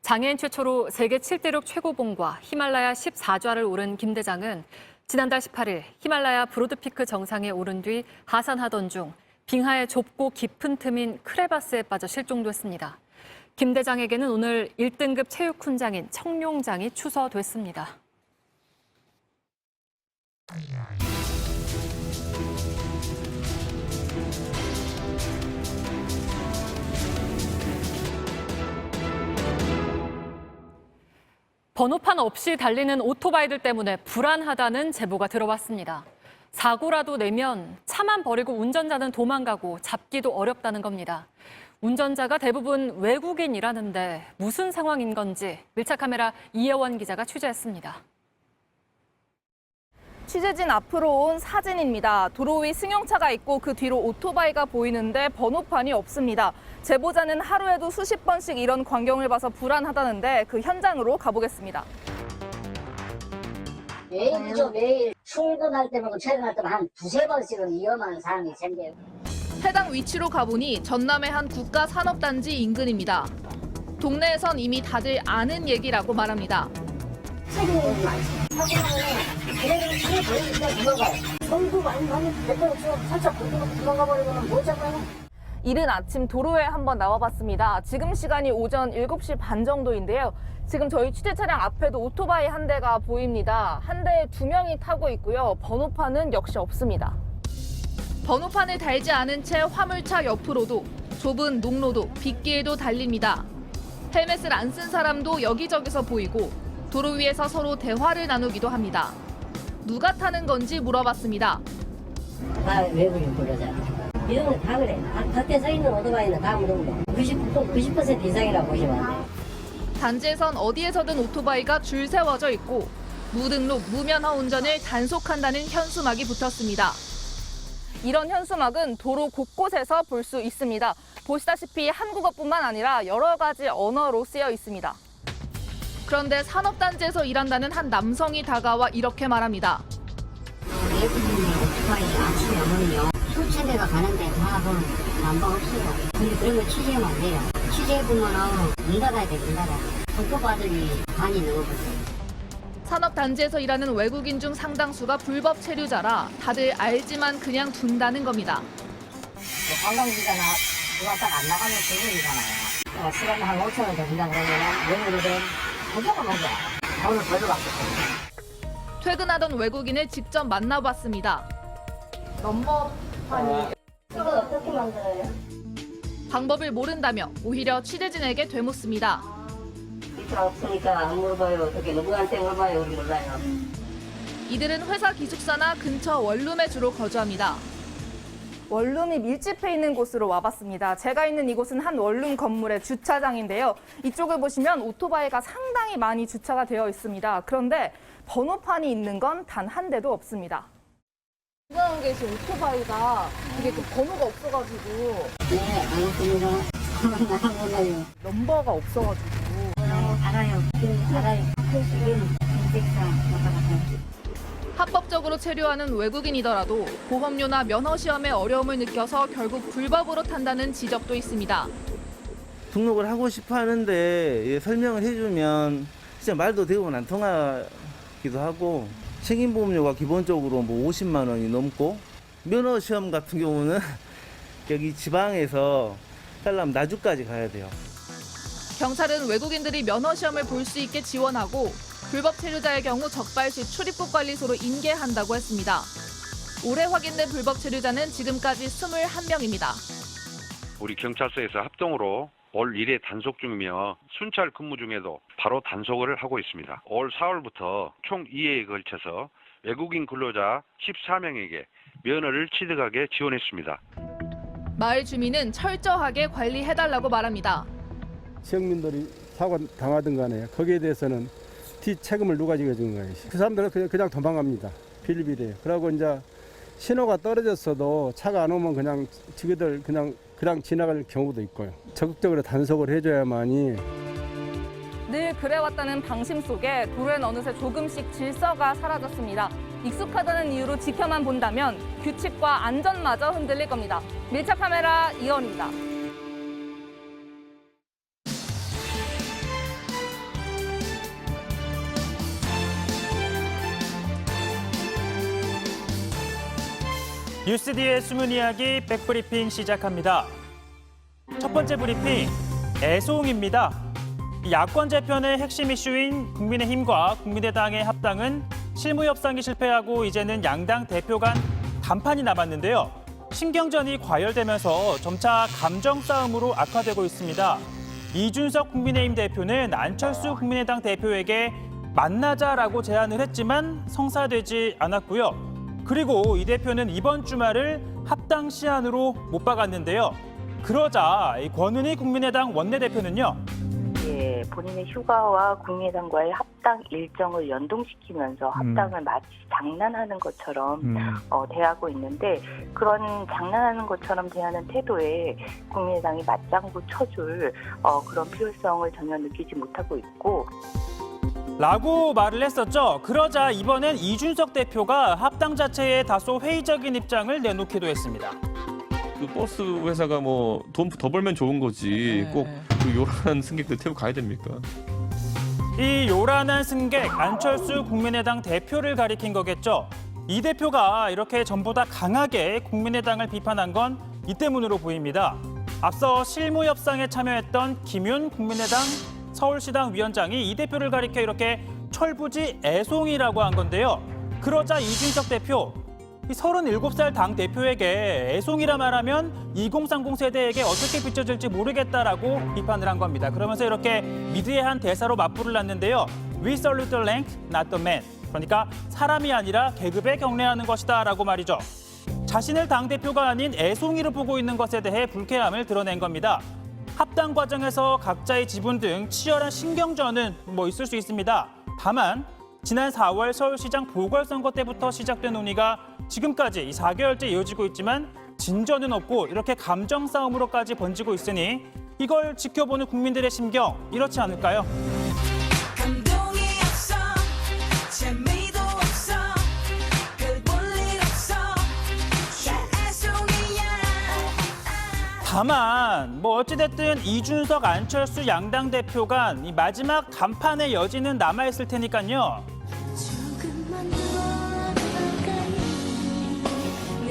장애인 최초로 세계 7대륙 최고봉과 히말라야 14좌를 오른 김 대장은 지난달 18일 히말라야 브로드피크 정상에 오른 뒤 하산하던 중 빙하의 좁고 깊은 틈인 크레바스에 빠져 실종됐습니다. 김 대장에게는 오늘 1등급 체육훈장인 청룡장이 추서됐습니다. 번호판 없이 달리는 오토바이들 때문에 불안하다는 제보가 들어왔습니다. 사고라도 내면 차만 버리고 운전자는 도망가고 잡기도 어렵다는 겁니다. 운전자가 대부분 외국인이라는데 무슨 상황인 건지 밀착 카메라 이혜원 기자가 취재했습니다. 취재진 앞으로 온 사진입니다. 도로 위 승용차가 있고 그 뒤로 오토바이가 보이는데 번호판이 없습니다. 제보자는 하루에도 수십 번씩 이런 광경을 봐서 불안하다는데 그 현장으로 가보겠습니다. 매일이죠, 매일. 출근할 때만 퇴근할 때만 한 두세 번씩은 위험한 상황이 생겨요. 해당 위치로 가보니 전남의 한 국가산업단지 인근입니다. 동네에선 이미 다들 아는 얘기라고 말합니다. 책임이 많지. 그래도 차에 걸리니까 도망가요. 손도 많이 몇번 살짝 굴리고 도망가 버리면 못 잡아요. 이른 아침 도로에 한번 나와봤습니다. 지금 시간이 오전 7시 반 정도인데요. 지금 저희 취재 차량 앞에도 오토바이 한 대가 보입니다. 한 대에 2명이 타고 있고요. 번호판은 역시 없습니다. 번호판을 달지 않은 채 화물차 옆으로도 좁은 농로도 빗길도 달립니다. 헬멧을 안 쓴 사람도 여기저기서 보이고 도로 위에서 서로 대화를 나누기도 합니다. 누가 타는 건지 물어봤습니다. 다 외국인 불러잖아. 이 동네 다 그래. 겉에 서 있는 오토바이는 다 무동네. 90% 이상이라고 보시면 안 돼요. 단지에선 어디에서든 오토바이가 줄 세워져 있고 무등록, 무면허 운전을 단속한다는 현수막이 붙었습니다. 이런 현수막은 도로 곳곳에서 볼 수 있습니다. 보시다시피 한국어뿐만 아니라 여러 가지 언어로 쓰여 있습니다. 그런데 산업단지에서 일한다는 한 남성이 다가와 이렇게 말합니다. 외국인이 오토바이 아침에 오면요. 수천대가 가는데 다 난방 없어요. 근데 그런 거 취재하면 안 돼요. 취재해보면 문 닫아야 돼, 문 닫아. 오토바이들이 반이 넘어버려요. 산업단지에서 일하는 외국인 중 상당수가 불법 체류자라 다들 알지만 그냥 둔다는 겁니다. 관광지가 누가 딱 안 나가면 대부분이잖아요. 시간 한 5천 원 더 준다 그러면 외국인들은 무조건 온 거야. 돈을 벌러 받겠어요. 퇴근하던 외국인을 직접 만나봤습니다. 넘버판이 이거 어떻게 만들어요? 방법을 모른다며 오히려 취재진에게 되묻습니다. 기차 없으니까 안 물어봐요. 어떻게 누구한테 물어봐요? 우리 몰라요. 이들은 회사 기숙사나 근처 원룸에 주로 거주합니다. 원룸이 밀집해 있는 곳으로 와봤습니다. 제가 있는 이곳은 한 원룸 건물의 주차장인데요. 이쪽을 보시면 오토바이가 상당히 많이 주차가 되어 있습니다. 그런데 번호판이 있는 건 단 한 대도 없습니다. 운전하고 계신 오토바이가 이게 그 번호가 없어가지고 네, 알겠습니다. 몰라요. 넘버가 없어가지고 알아요. 알아요. 지금 인색사 왔다 갔다. 합법적으로 체류하는 외국인이더라도 보험료나 면허 시험에 어려움을 느껴서 결국 불법으로 탄다는 지적도 있습니다. 등록을 하고 싶어 하는데 설명을 해주면 진짜 말도 대부분 안 통하기도 하고 책임보험료가 기본적으로 뭐 50만 원이 넘고 면허 시험 같은 경우는 여기 지방에서 하려면 나주까지 가야 돼요. 경찰은 외국인들이 면허 시험을 볼 수 있게 지원하고 불법 체류자의 경우 적발 시 출입국 관리소로 인계한다고 했습니다. 올해 확인된 불법 체류자는 지금까지 21명입니다. 우리 경찰서에서 합동으로 올 1회 단속 중이며 순찰 근무 중에도 바로 단속을 하고 있습니다. 올 4월부터 총 2회에 걸쳐서 외국인 근로자 14명에게 면허를 취득하게 지원했습니다. 마을 주민은 철저하게 관리해달라고 말합니다. 지역민들이 사고 당하든 간에 거기에 대해서는 책임을 누가 지어주는 거예요. 그 사람들은 그냥 도망갑니다. 빌리빌리에. 그러고 이제 신호가 떨어졌어도 차가 안 오면 그냥 지그들 그냥 지나갈 경우도 있고요. 적극적으로 단속을 해줘야만이. 늘 그래왔다는 방심 속에 도로엔 어느새 조금씩 질서가 사라졌습니다. 익숙하다는 이유로 지켜만 본다면 규칙과 안전마저 흔들릴 겁니다. 밀착 카메라 이원입니다. 뉴스디의 숨은 이야기 백브리핑 시작합니다. 첫 번째 브리핑, 애송입니다. 야권 재편의 핵심 이슈인 국민의힘과 국민의당의 합당은 실무 협상이 실패하고 이제는 양당 대표 간 단판이 남았는데요. 신경전이 과열되면서 점차 감정 싸움으로 악화되고 있습니다. 이준석 국민의힘 대표는 안철수 국민의당 대표에게 만나자라고 제안을 했지만 성사되지 않았고요. 그리고 이 대표는 이번 주말을 합당 시한으로 못 박았는데요. 그러자 권은희 국민의당 원내대표는요. 예, 본인의 휴가와 국민의당과의 합당 일정을 연동시키면서 합당을 마치 장난하는 것처럼 대하고 있는데 그런 장난하는 것처럼 대하는 태도에 국민의당이 맞장구 쳐줄 그런 필요성을 전혀 느끼지 못하고 있고 라고 말을 했었죠. 그러자 이번엔 이준석 대표가 합당 자체에 다소 회의적인 입장을 내놓기도 했습니다. 그 버스 회사가 뭐 돈 더 벌면 좋은 거지 꼭 그 요란한 승객들 태우고 가야 됩니까? 이 요란한 승객 안철수 국민의당 대표를 가리킨 거겠죠. 이 대표가 이렇게 전부 다 강하게 국민의당을 비판한 건 이 때문으로 보입니다. 앞서 실무 협상에 참여했던 김윤 국민의당 서울시당 위원장이 이 대표를 가리켜 이렇게 철부지 애송이라고 한 건데요. 그러자 이준석 대표, 37살 당 대표에게 애송이라 말하면 2030 세대에게 어떻게 비춰질지 모르겠다라고 비판을 한 겁니다. 그러면서 이렇게 미드에한 대사로 맞불을 놨는데요. We salute the rank, not the man. 그러니까 사람이 아니라 계급에 경례하는 것이다라고 말이죠. 자신을 당 대표가 아닌 애송이로 보고 있는 것에 대해 불쾌함을 드러낸 겁니다. 합당 과정에서 각자의 지분 등 치열한 신경전은 있을 수 있습니다. 다만 지난 4월 서울시장 보궐선거 때부터 시작된 논의가 지금까지 4개월째 이어지고 있지만 진전은 없고 이렇게 감정 싸움으로까지 번지고 있으니 이걸 지켜보는 국민들의 심경 이렇지 않을까요? 다만 어찌됐든 이준석, 안철수 양당 대표 간 이 마지막 단판의 여지는 남아있을 테니까요.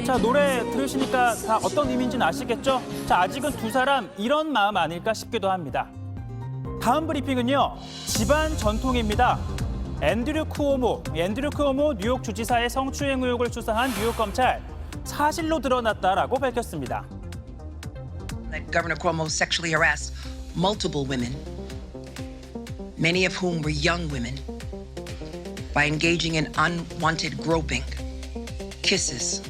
자, 노래 들으시니까 다 어떤 의미인지는 아시겠죠? 자, 아직은 두 사람 이런 마음 아닐까 싶기도 합니다. 다음 브리핑은요. 집안 전통입니다. 앤드류 쿠오모 뉴욕 주지사의 성추행 의혹을 수사한 뉴욕 검찰 사실로 드러났다라고 밝혔습니다. That Governor Cuomo sexually harassed multiple women, many of whom were young women, by engaging in unwanted groping, kisses,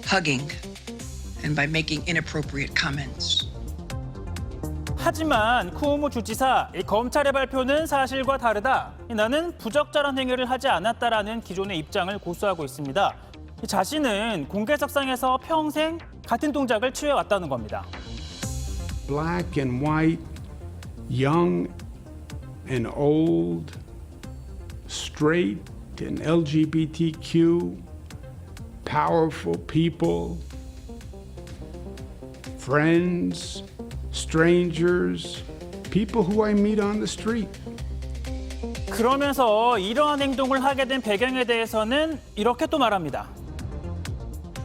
hugging, and by making inappropriate comments. 하지만 쿠오모 주지사, 검찰의 발표는 사실과 다르다. 나는 부적절한 행위를 하지 않았다라는 기존의 입장을 고수하고 있습니다. 자신은 공개석상에서 평생 같은 동작을 취해왔다는 겁니다. Black and white, young and old, straight and LGBTQ, powerful people, friends, strangers, people who I meet on the street. 그러면서 이러한 행동을 하게 된 배경에 대해서는 이렇게 또 말합니다.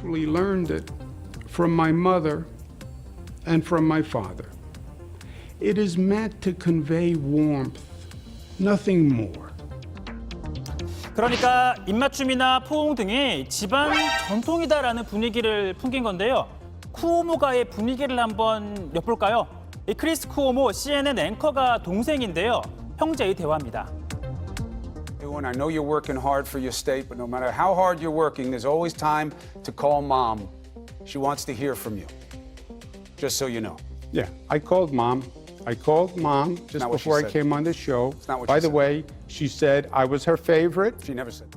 I learned it from my mother and from my father. It is meant to convey warmth, nothing more. 그러니까 입맞춤이나 포옹 등이 집안 전통이다라는 분위기를 풍긴 건데요. 쿠오모가의 분위기를 한번 엿볼까요? 크리스 쿠오모 CNN 앵커가 동생인데요. 형제의 대화입니다. doing. I know you're working hard for your state, but no matter how hard you're working, there's always time to call Mom. She wants to hear from you. Just so you know. Yeah, I called Mom. Just before I came on this show. By the way, she said I was her favorite. She never said.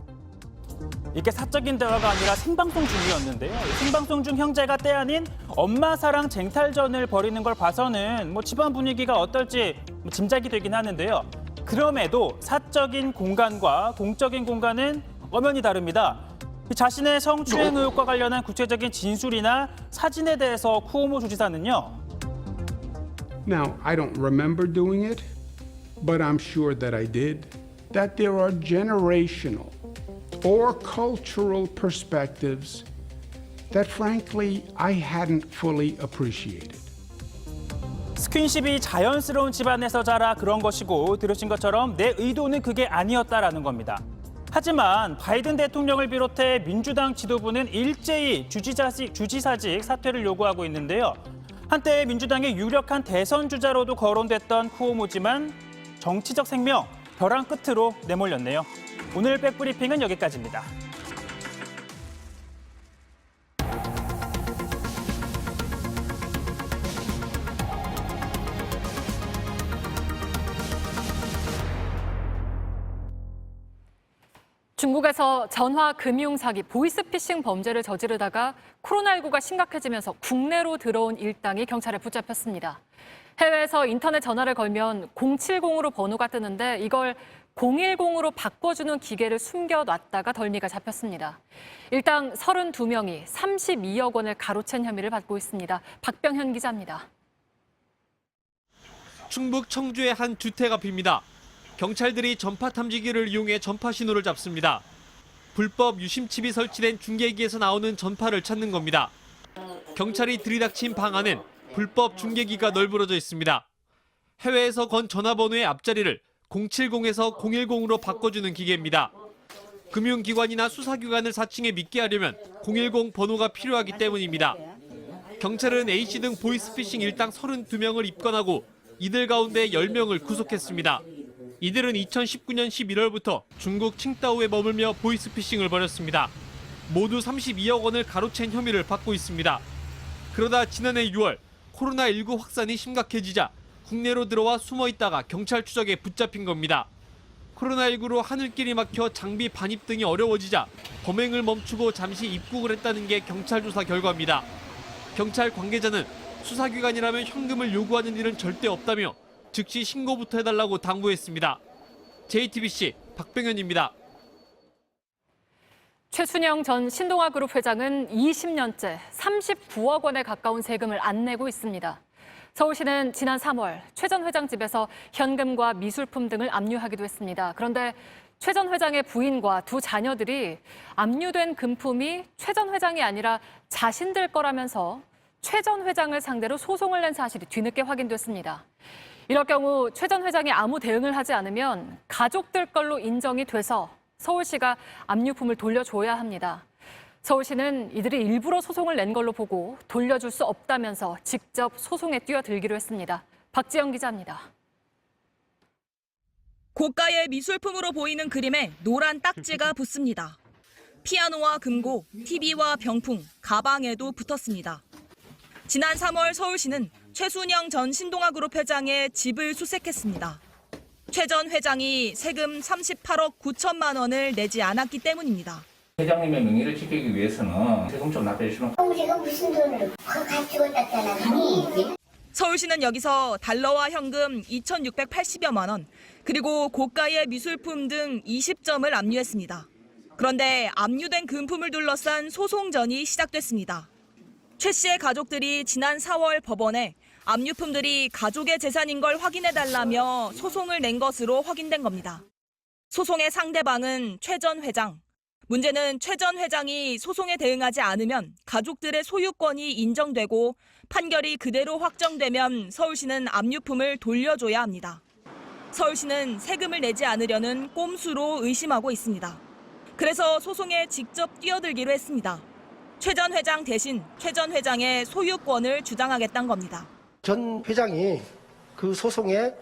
이게 사적인 대화가 아니라 생방송 중이었는데요. 생방송 중 형제가 때 아닌 엄마 사랑 쟁탈전을 벌이는 걸 봐서는 집안 분위기가 어떨지 짐작이 되긴 하는데요. 그럼에도 사적인 공간과 공적인 공간은 엄연히 다릅니다. 자신의 성추행 의혹과 관련한 구체적인 진술이나 사진에 대해서 쿠오모 주지사는요. Now, I don't remember doing it, but I'm sure that I did. That there are generational or cultural perspectives that frankly I hadn't fully appreciated. 스킨십이 자연스러운 집안에서 자라 그런 것이고 들으신 것처럼 내 의도는 그게 아니었다라는 겁니다. 하지만 바이든 대통령을 비롯해 민주당 지도부는 일제히 주지사직 사퇴를 요구하고 있는데요. 한때 민주당의 유력한 대선 주자로도 거론됐던 쿠오모지만 정치적 생명 벼랑 끝으로 내몰렸네요. 오늘 백브리핑은 여기까지입니다. 중국에서 전화 금융 사기, 보이스피싱 범죄를 저지르다가 코로나19가 심각해지면서 국내로 들어온 일당이 경찰에 붙잡혔습니다. 해외에서 인터넷 전화를 걸면 070으로 번호가 뜨는데 이걸 010으로 바꿔주는 기계를 숨겨놨다가 덜미가 잡혔습니다. 일당 32명이 32억 원을 가로챈 혐의를 받고 있습니다. 박병현 기자입니다. 충북 청주의 한 주택 앞입니다. 경찰들이 전파 탐지기를 이용해 전파 신호를 잡습니다. 불법 유심칩이 설치된 중계기에서 나오는 전파를 찾는 겁니다. 경찰이 들이닥친 방 안엔 불법 중계기가 널브러져 있습니다. 해외에서 건 전화번호의 앞자리를 070에서 010으로 바꿔주는 기계입니다. 금융기관이나 수사기관을 사칭해 믿게 하려면 010 번호가 필요하기 때문입니다. 경찰은 A씨 등 보이스피싱 일당 32명을 입건하고 이들 가운데 10명을 구속했습니다. 이들은 2019년 11월부터 중국 칭다오에 머물며 보이스피싱을 벌였습니다. 모두 32억 원을 가로챈 혐의를 받고 있습니다. 그러다 지난해 6월 코로나19 확산이 심각해지자 국내로 들어와 숨어있다가 경찰 추적에 붙잡힌 겁니다. 코로나19로 하늘길이 막혀 장비 반입 등이 어려워지자 범행을 멈추고 잠시 입국을 했다는 게 경찰 조사 결과입니다. 경찰 관계자는 수사기관이라면 현금을 요구하는 일은 절대 없다며 즉시 신고부터 해달라고 당부했습니다. JTBC 박병현입니다. 최순영 전 신동아그룹 회장은 20년째 39억 원에 가까운 세금을 안 내고 있습니다. 서울시는 지난 3월 최 전 회장 집에서 현금과 미술품 등을 압류하기도 했습니다. 그런데 최 전 회장의 부인과 두 자녀들이 압류된 금품이 최 전 회장이 아니라 자신들 거라면서 최 전 회장을 상대로 소송을 낸 사실이 뒤늦게 확인됐습니다. 이럴 경우 최 전 회장이 아무 대응을 하지 않으면 가족들 걸로 인정이 돼서 서울시가 압류품을 돌려줘야 합니다. 서울시는 이들이 일부러 소송을 낸 걸로 보고 돌려줄 수 없다면서 직접 소송에 뛰어들기로 했습니다. 박지영 기자입니다. 고가의 미술품으로 보이는 그림에 노란 딱지가 붙습니다. 피아노와 금고, TV와 병풍, 가방에도 붙었습니다. 지난 3월 서울시는 최순영 전 신동아그룹 회장의 집을 수색했습니다. 최 전 회장이 세금 38억 9천만 원을 내지 않았기 때문입니다. 회장님의 명예를 지키기 위해서는 세금 좀 납부해주시면. 제가 무슨 돈으로 가지고 땄잖아. 서울시는 여기서 달러와 현금 2,680여만 원, 그리고 고가의 미술품 등 20점을 압류했습니다. 그런데 압류된 금품을 둘러싼 소송전이 시작됐습니다. 최 씨의 가족들이 지난 4월 법원에 압류품들이 가족의 재산인 걸 확인해달라며 소송을 낸 것으로 확인된 겁니다. 소송의 상대방은 최 전 회장. 문제는 최 전 회장이 소송에 대응하지 않으면 가족들의 소유권이 인정되고 판결이 그대로 확정되면 서울시는 압류품을 돌려줘야 합니다. 서울시는 세금을 내지 않으려는 꼼수로 의심하고 있습니다. 그래서 소송에 직접 뛰어들기로 했습니다. 최 전 회장 대신 최 전 회장의 소유권을 주장하겠다는 겁니다. 전 회장이 그 소송에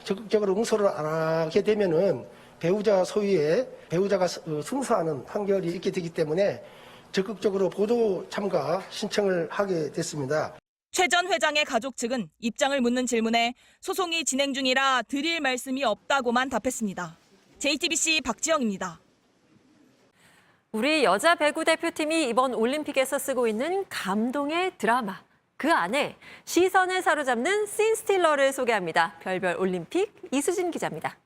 적극적으로 응소를 안 하게 되면은 배우자 소유에 배우자가 승소하는 판결이 있게 되기 때문에 적극적으로 보도 참가 신청을 하게 됐습니다. 최 전 회장의 가족 측은 입장을 묻는 질문에 소송이 진행 중이라 드릴 말씀이 없다고만 답했습니다. JTBC 박지영입니다. 우리 여자 배구 대표팀이 이번 올림픽에서 쓰고 있는 감동의 드라마. 그 안에 시선을 사로잡는 씬스틸러를 소개합니다. 별별 올림픽 이수진 기자입니다.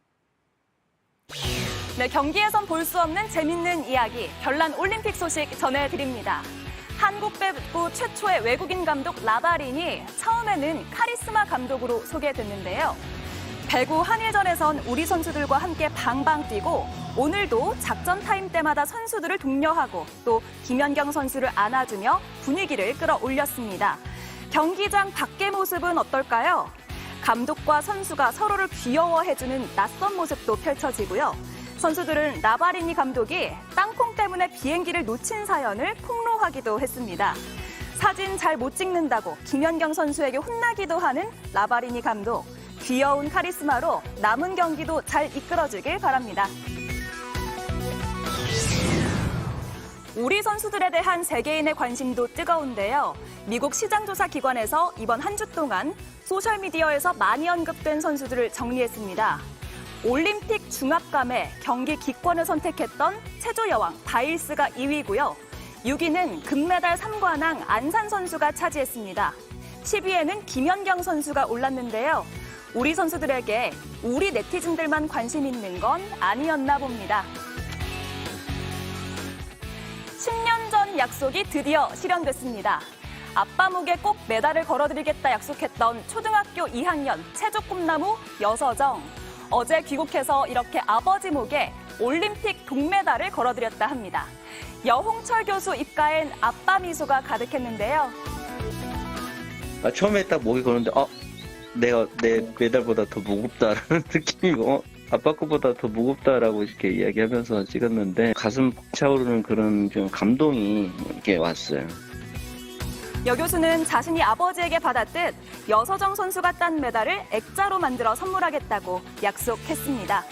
네, 경기에선 볼 수 없는 재밌는 이야기, 별난 올림픽 소식 전해드립니다. 한국 배구 최초의 외국인 감독 라바린이 처음에는 카리스마 감독으로 소개됐는데요. 배구 한일전에선 우리 선수들과 함께 방방 뛰고 오늘도 작전 타임 때마다 선수들을 독려하고 또 김연경 선수를 안아주며 분위기를 끌어올렸습니다. 경기장 밖의 모습은 어떨까요? 감독과 선수가 서로를 귀여워해주는 낯선 모습도 펼쳐지고요. 선수들은 라바리니 감독이 땅콩 때문에 비행기를 놓친 사연을 폭로하기도 했습니다. 사진 잘 못 찍는다고 김연경 선수에게 혼나기도 하는 라바리니 감독. 귀여운 카리스마로 남은 경기도 잘 이끌어주길 바랍니다. 우리 선수들에 대한 세계인의 관심도 뜨거운데요. 미국 시장조사 기관에서 이번 한 주 동안 소셜미디어에서 많이 언급된 선수들을 정리했습니다. 올림픽 중압감에 경기 기권을 선택했던 체조 여왕 바일스가 2위고요. 6위는 금메달 3관왕 안산 선수가 차지했습니다. 10위에는 김연경 선수가 올랐는데요. 우리 선수들에게 우리 네티즌들만 관심 있는 건 아니었나 봅니다. 10년 전 약속이 드디어 실현됐습니다. 아빠 목에 꼭 메달을 걸어드리겠다 약속했던 초등학교 2학년 체조 꿈나무 여서정. 어제 귀국해서 이렇게 아버지 목에 올림픽 동메달을 걸어드렸다 합니다. 여홍철 교수 입가엔 아빠 미소가 가득했는데요. 처음에 딱 목에 거는데 내가 내 메달보다 더 무겁다라는 느낌이고 아빠 거보다 더 무겁다라고 이렇게 이야기하면서 찍었는데 가슴 차오르는 그런 좀 감동이 이렇게 왔어요. 여 교수는 자신이 아버지에게 받았듯 여서정 선수가 딴 메달을 액자로 만들어 선물하겠다고 약속했습니다.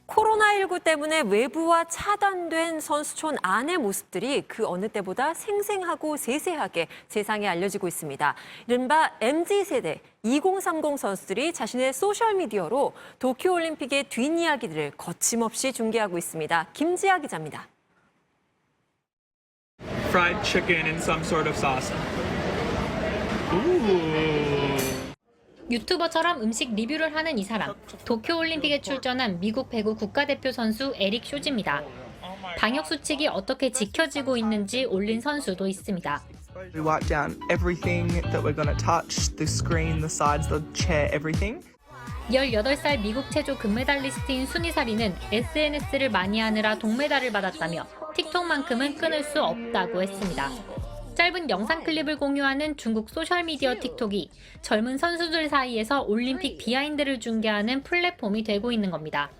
코로나19 때문에 외부와 차단된 선수촌 안의 모습들이 그 어느 때보다 생생하고 세세하게 세상에 알려지고 있습니다. 이른바 MZ세대 2030 선수들이 자신의 소셜미디어로 도쿄올림픽의 뒷이야기들을 거침없이 중계하고 있습니다. 김지아 기자입니다. Fried chicken in some sort of sauce. 유튜버처럼 음식 리뷰를 하는 이 사람, 도쿄올림픽에 출전한 미국 배구 국가대표 선수 에릭 쇼즈입니다. 방역 수칙이 어떻게 지켜지고 있는지 올린 선수도 있습니다. We wipe down everything that we're going to touch, the screen, the sides, the chair, everything. 18살 미국 체조 금메달리스트인 순이사리는 SNS를 많이 하느라 동메달을 받았다며 틱톡만큼은 끊을 수 없다고 했습니다. 짧은 영상 클립을 공유하는 중국 소셜미디어 틱톡이 젊은 선수들 사이에서 올림픽 비하인드를 중계하는 플랫폼이 되고 있는 겁니다.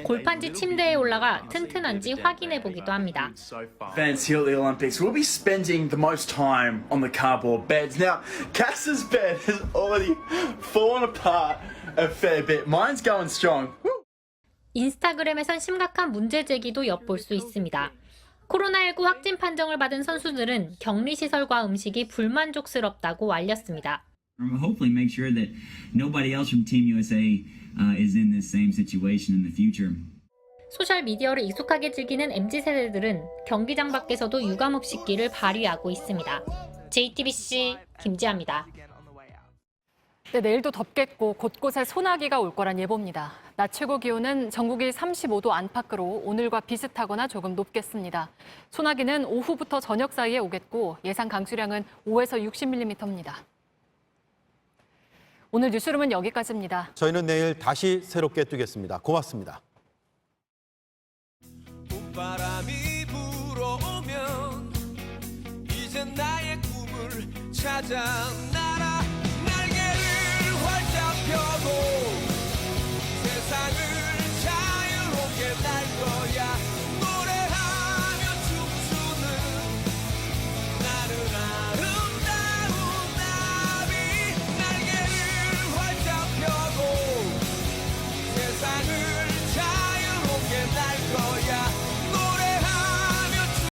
골판지 침대에 올라가 튼튼한지 확인해 보기도 합니다. Fans here at the Olympics will be spending the most time on the cardboard beds. Now, Cass's bed has already fallen apart a fair bit. Mine's going strong. 인스타그램에선 심각한 문제 제기도 엿볼 수 있습니다. 코로나19 확진 판정을 받은 선수들은 격리시설과 음식이 불만족스럽다고 알렸습니다. Hopefully make sure that nobody else from Team USA is in this same situation in the future. 소셜미디어를 익숙하게 즐기는 MZ세대들은 경기장 밖에서도 유감없 씻기를 발휘하고 있습니다. JTBC 김지아입니다. 네, 내일도 덥겠고 곳곳에 소나기가 올 거란 예보입니다. 낮 최고 기온은 전국이 35도 안팎으로 오늘과 비슷하거나 조금 높겠습니다. 소나기는 오후부터 저녁 사이에 오겠고 예상 강수량은 5에서 60mm입니다. 오늘 뉴스룸은 여기까지입니다. 저희는 내일 다시 새롭게 뜨겠습니다. 고맙습니다. 봄바람이 불어오면 이제 나의 꿈을 찾아